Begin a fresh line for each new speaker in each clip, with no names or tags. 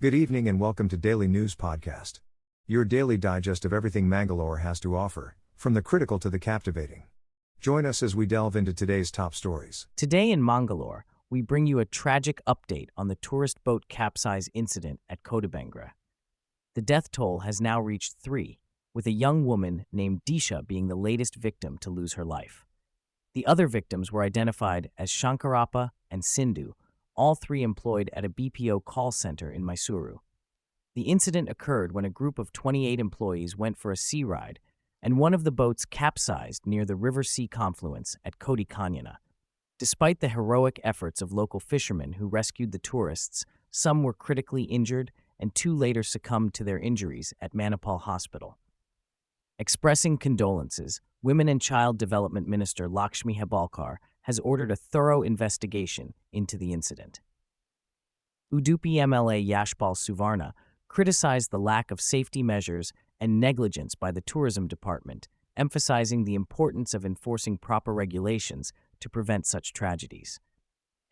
Good evening and welcome to Daily News Podcast. Your daily digest of everything Mangalore has to offer, from the critical to the captivating. Join us as we delve into today's top stories.
Today in Mangalore, we bring you a tragic update on the tourist boat capsize incident at Kodibengre. The death toll has now reached 3, with a young woman named Disha being the latest victim to lose her life. The other victims were identified as Shankarappa and Sindhu, all 3 employed at a BPO call center in Mysuru. The incident occurred when a group of 28 employees went for a sea ride, and one of the boats capsized near the river-sea confluence at Kodikanyana. Despite the heroic efforts of local fishermen who rescued the tourists, some were critically injured and 2 later succumbed to their injuries at Manipal Hospital. Expressing condolences, Women and Child Development Minister Lakshmi Hebalkar has ordered a thorough investigation into the incident. Udupi MLA Yashpal Suvarna criticized the lack of safety measures and negligence by the tourism department, emphasizing the importance of enforcing proper regulations to prevent such tragedies.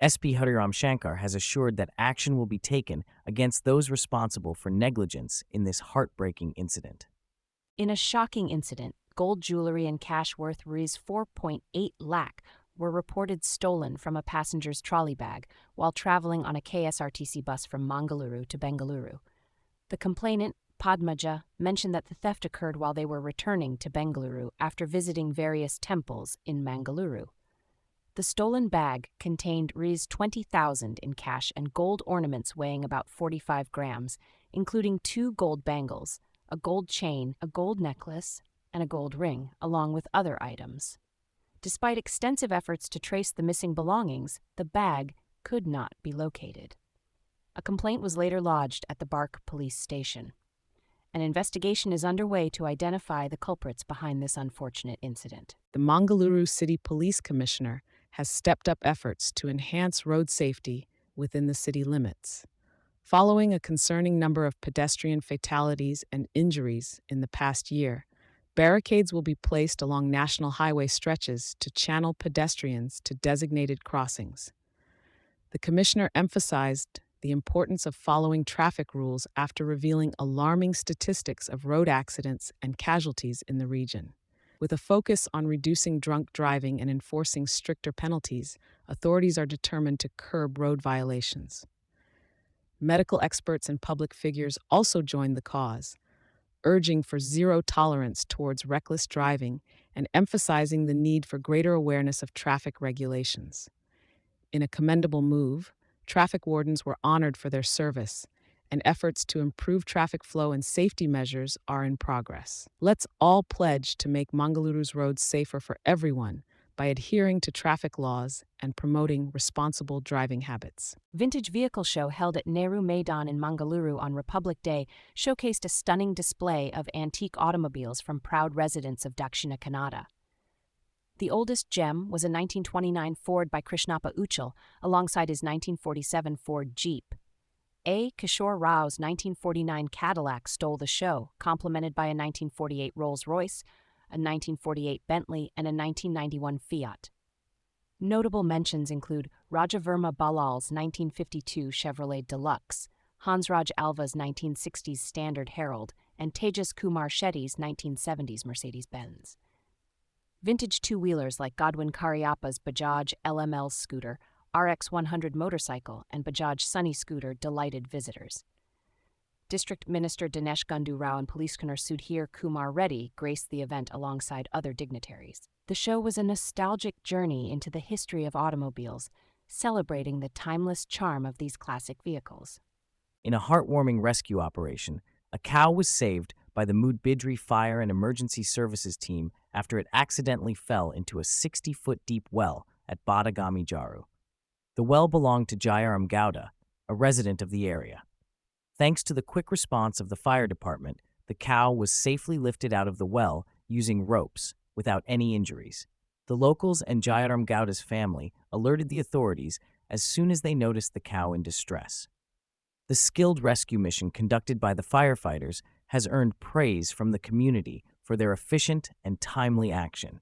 SP Hariram Shankar has assured that action will be taken against those responsible for negligence in this heartbreaking incident.
In a shocking incident, gold jewelry and cash worth Rs 4.8 lakh were reported stolen from a passenger's trolley bag while traveling on a KSRTC bus from Mangaluru to Bengaluru. The complainant, Padmaja, mentioned that the theft occurred while they were returning to Bengaluru after visiting various temples in Mangaluru. The stolen bag contained Rs 20,000 in cash and gold ornaments weighing about 45 grams, including 2 gold bangles, a gold chain, a gold necklace, and a gold ring, along with other items. Despite extensive efforts to trace the missing belongings, the bag could not be located. A complaint was later lodged at the Bark police station. An investigation is underway to identify the culprits behind this unfortunate incident.
The Mangaluru City Police Commissioner has stepped up efforts to enhance road safety within the city limits. Following a concerning number of pedestrian fatalities and injuries in the past year, barricades will be placed along national highway stretches to channel pedestrians to designated crossings. The commissioner emphasized the importance of following traffic rules after revealing alarming statistics of road accidents and casualties in the region. With a focus on reducing drunk driving and enforcing stricter penalties, authorities are determined to curb road violations. Medical experts and public figures also joined the cause, urging for zero tolerance towards reckless driving and emphasizing the need for greater awareness of traffic regulations. In a commendable move, traffic wardens were honored for their service, and efforts to improve traffic flow and safety measures are in progress. Let's all pledge to make Mangaluru's roads safer for everyone by adhering to traffic laws and promoting responsible driving habits.
Vintage Vehicle Show held at Nehru Maidan in Mangaluru on Republic Day showcased a stunning display of antique automobiles from proud residents of Dakshina Kannada. The oldest gem was a 1929 Ford by Krishnappa Uchal alongside his 1947 Ford Jeep. A. Kishore Rao's 1949 Cadillac stole the show, complemented by a 1948 Rolls-Royce, a 1948 Bentley, and a 1991 Fiat. Notable mentions include Rajaverma Balal's 1952 Chevrolet Deluxe, Hansraj Alva's 1960s Standard Herald, and Tejas Kumar Shetty's 1970s Mercedes-Benz. Vintage two-wheelers like Godwin Cariappa's Bajaj LML scooter, RX 100 motorcycle, and Bajaj Sunny scooter delighted visitors. District Minister Dinesh Gundu Rao and Police Commissioner Sudhir Kumar Reddy graced the event alongside other dignitaries. The show was a nostalgic journey into the history of automobiles, celebrating the timeless charm of these classic vehicles.
In a heartwarming rescue operation, a cow was saved by the Moodbidri Fire and Emergency Services team after it accidentally fell into a 60-foot deep well at Badagami Jaru. The well belonged to Jayaram Gowda, a resident of the area. Thanks to the quick response of the fire department, the cow was safely lifted out of the well using ropes without any injuries. The locals and Jayaram Gowda's family alerted the authorities as soon as they noticed the cow in distress. The skilled rescue mission conducted by the firefighters has earned praise from the community for their efficient and timely action.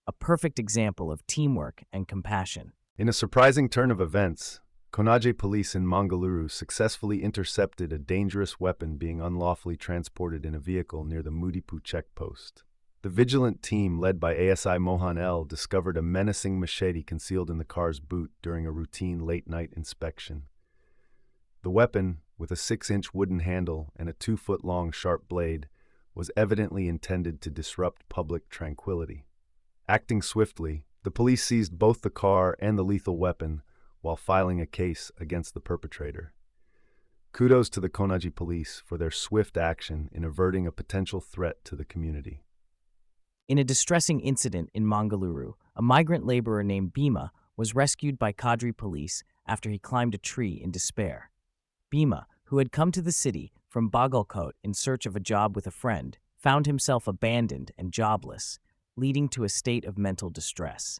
A perfect example of teamwork and compassion.
In a surprising turn of events, Konaje police in Mangaluru successfully intercepted a dangerous weapon being unlawfully transported in a vehicle near the Mudipu checkpost. The vigilant team, led by ASI Mohan L., discovered a menacing machete concealed in the car's boot during a routine late-night inspection. The weapon, with a 6-inch wooden handle and a 2-foot-long sharp blade, was evidently intended to disrupt public tranquility. Acting swiftly, the police seized both the car and the lethal weapon while filing a case against the perpetrator. Kudos to the Konaji police for their swift action in averting a potential threat to the community.
In a distressing incident in Mangaluru, a migrant laborer named Bhima was rescued by Kadri police after he climbed a tree in despair. Bhima, who had come to the city from Bagalkot in search of a job with a friend, found himself abandoned and jobless, leading to a state of mental distress.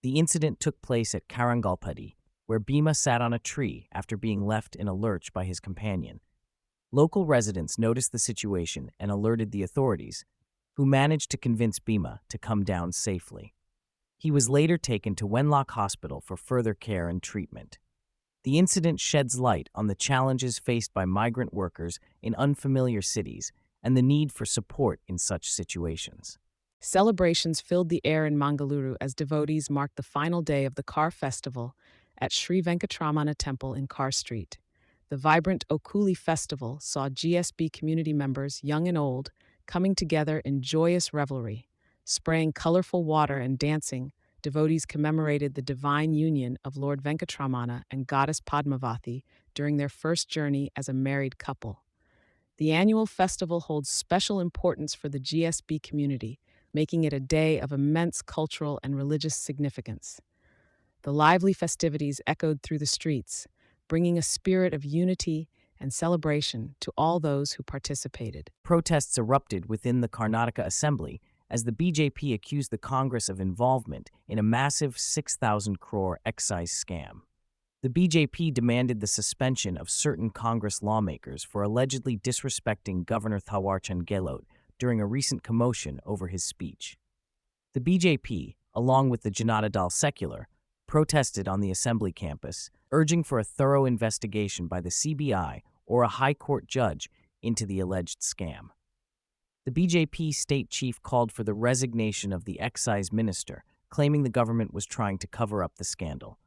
The incident took place at Karangalpadi, where Bhima sat on a tree after being left in a lurch by his companion. Local residents noticed the situation and alerted the authorities, who managed to convince Bhima to come down safely. He was later taken to Wenlock Hospital for further care and treatment. The incident sheds light on the challenges faced by migrant workers in unfamiliar cities and the need for support in such situations.
Celebrations filled the air in Mangaluru as devotees marked the final day of the Car Festival at Sri Venkatramana Temple in Car Street. The vibrant Okuli Festival saw GSB community members, young and old, coming together in joyous revelry. Spraying colorful water and dancing, devotees commemorated the divine union of Lord Venkatramana and Goddess Padmavati during their first journey as a married couple. The annual festival holds special importance for the GSB community, making it a day of immense cultural and religious significance. The lively festivities echoed through the streets, bringing a spirit of unity and celebration to all those who participated.
Protests erupted within the Karnataka Assembly as the BJP accused the Congress of involvement in a massive 6,000 crore excise scam. The BJP demanded the suspension of certain Congress lawmakers for allegedly disrespecting Governor Thawarchand Gehlot during a recent commotion over his speech. The BJP, along with the Janata Dal Secular, protested on the Assembly campus, urging for a thorough investigation by the CBI or a high court judge into the alleged scam. The BJP state chief called for the resignation of the excise minister, claiming the government was trying to cover up the scandal.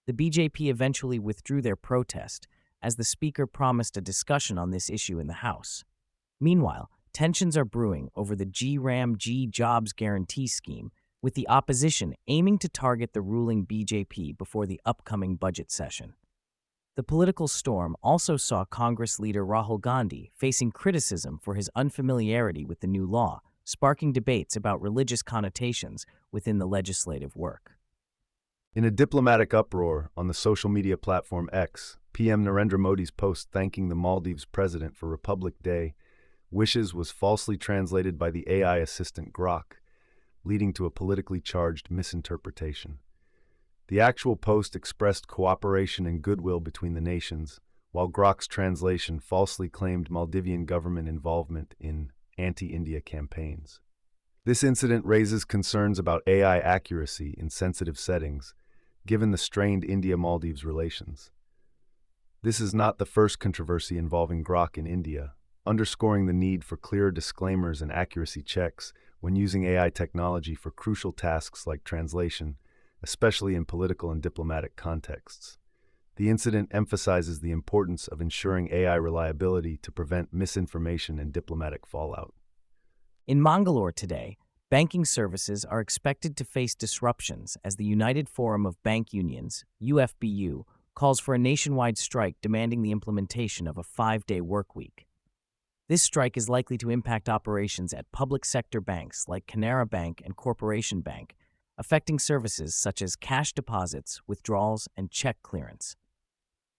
The BJP eventually withdrew their protest, as the speaker promised a discussion on this issue in the House. Meanwhile, tensions are brewing over the GRAM-G Jobs Guarantee Scheme, with the opposition aiming to target the ruling BJP before the upcoming budget session. The political storm also saw Congress leader Rahul Gandhi facing criticism for his unfamiliarity with the new law, sparking debates about religious connotations within the legislative work.
In a diplomatic uproar on the social media platform X, PM Narendra Modi's post thanking the Maldives president for Republic Day wishes was falsely translated by the AI assistant Grok, leading to a politically charged misinterpretation. The actual post expressed cooperation and goodwill between the nations, while Grok's translation falsely claimed Maldivian government involvement in anti-India campaigns. This incident raises concerns about AI accuracy in sensitive settings, given the strained India-Maldives relations. This is not the first controversy involving Grok in India, underscoring the need for clear disclaimers and accuracy checks when using AI technology for crucial tasks like translation, especially in political and diplomatic contexts. The incident emphasizes the importance of ensuring AI reliability to prevent misinformation and diplomatic fallout.
In Mangalore today, banking services are expected to face disruptions as the United Forum of Bank Unions, UFBU, calls for a nationwide strike demanding the implementation of a 5-day workweek. This strike is likely to impact operations at public sector banks like Canara Bank and Corporation Bank, affecting services such as cash deposits, withdrawals, and check clearance.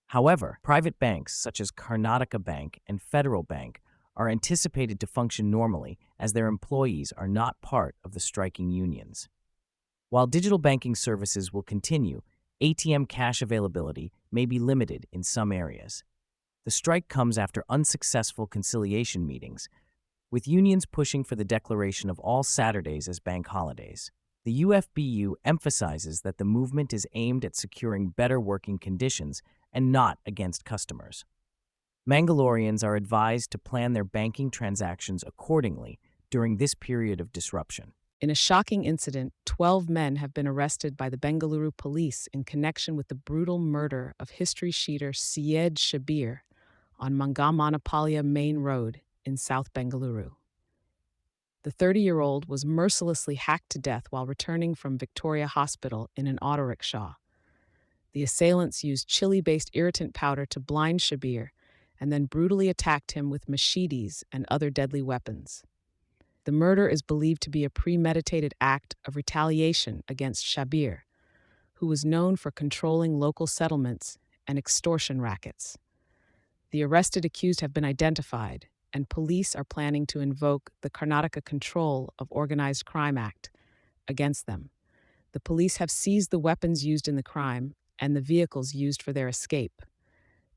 However, private banks such as Karnataka Bank and Federal Bank are anticipated to function normally as their employees are not part of the striking unions. While digital banking services will continue, ATM cash availability may be limited in some areas. The strike comes after unsuccessful conciliation meetings, with unions pushing for the declaration of all Saturdays as bank holidays. The UFBU emphasizes that the movement is aimed at securing better working conditions and not against customers. Mangaloreans are advised to plan their banking transactions accordingly during this period of disruption.
In a shocking incident, 12 men have been arrested by the Bengaluru police in connection with the brutal murder of history sheeter Syed Shabir on Mangamanapalia Main Road in South Bengaluru. The 30-year-old was mercilessly hacked to death while returning from Victoria Hospital in an auto rickshaw. The assailants used chili-based irritant powder to blind Shabir and then brutally attacked him with machetes and other deadly weapons. The murder is believed to be a premeditated act of retaliation against Shabir, who was known for controlling local settlements and extortion rackets. The arrested accused have been identified, and police are planning to invoke the Karnataka Control of Organized Crime Act against them. The police have seized the weapons used in the crime and the vehicles used for their escape.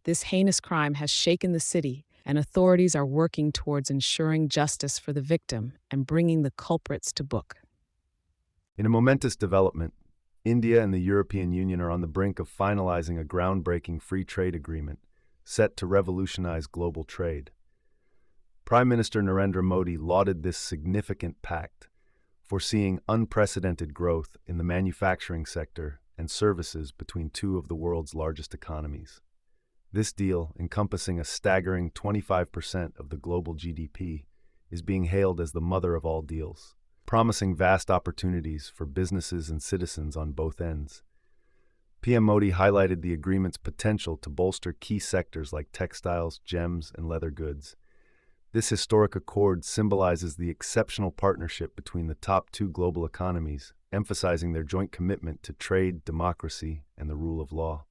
This heinous crime has shaken the city, and authorities are working towards ensuring justice for the victim and bringing the culprits to book.
In a momentous development, India and the European Union are on the brink of finalizing a groundbreaking free trade agreement set to revolutionize global trade. Prime Minister Narendra Modi lauded this significant pact, foreseeing unprecedented growth in the manufacturing sector and services between two of the world's largest economies. This deal, encompassing a staggering 25% of the global GDP, is being hailed as the mother of all deals, promising vast opportunities for businesses and citizens on both ends. PM Modi highlighted the agreement's potential to bolster key sectors like textiles, gems, and leather goods. This historic accord symbolizes the exceptional partnership between the top two global economies, emphasizing their joint commitment to trade, democracy, and the rule of law.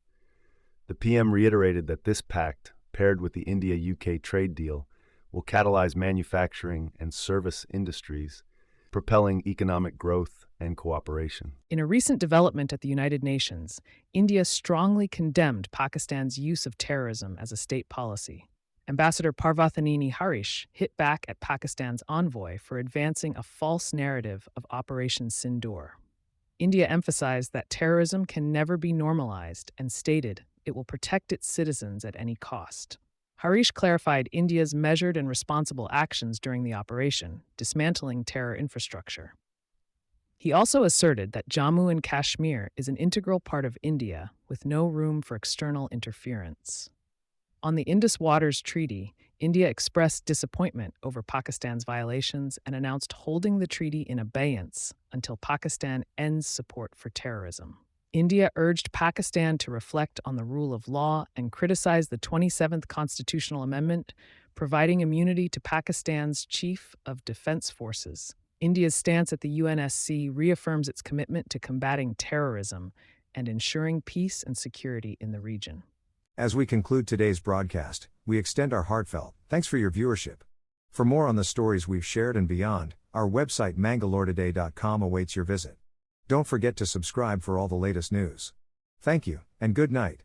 The PM reiterated that this pact, paired with the India-UK trade deal, will catalyze manufacturing and service industries, propelling economic growth and cooperation.
In a recent development at the United Nations, India strongly condemned Pakistan's use of terrorism as a state policy. Ambassador Parvathanini Harish hit back at Pakistan's envoy for advancing a false narrative of Operation Sindoor. India emphasized that terrorism can never be normalized and stated it will protect its citizens at any cost. Harish clarified India's measured and responsible actions during the operation, dismantling terror infrastructure. He also asserted that Jammu and Kashmir is an integral part of India, with no room for external interference. On the Indus Waters Treaty, India expressed disappointment over Pakistan's violations and announced holding the treaty in abeyance until Pakistan ends support for terrorism. India urged Pakistan to reflect on the rule of law and criticize the 27th Constitutional Amendment, providing immunity to Pakistan's Chief of Defense Forces. India's stance at the UNSC reaffirms its commitment to combating terrorism and ensuring peace and security in the region.
As we conclude today's broadcast, we extend our heartfelt thanks for your viewership. For more on the stories we've shared and beyond, our website mangaloretoday.com awaits your visit. Don't forget to subscribe for all the latest news. Thank you, and good night.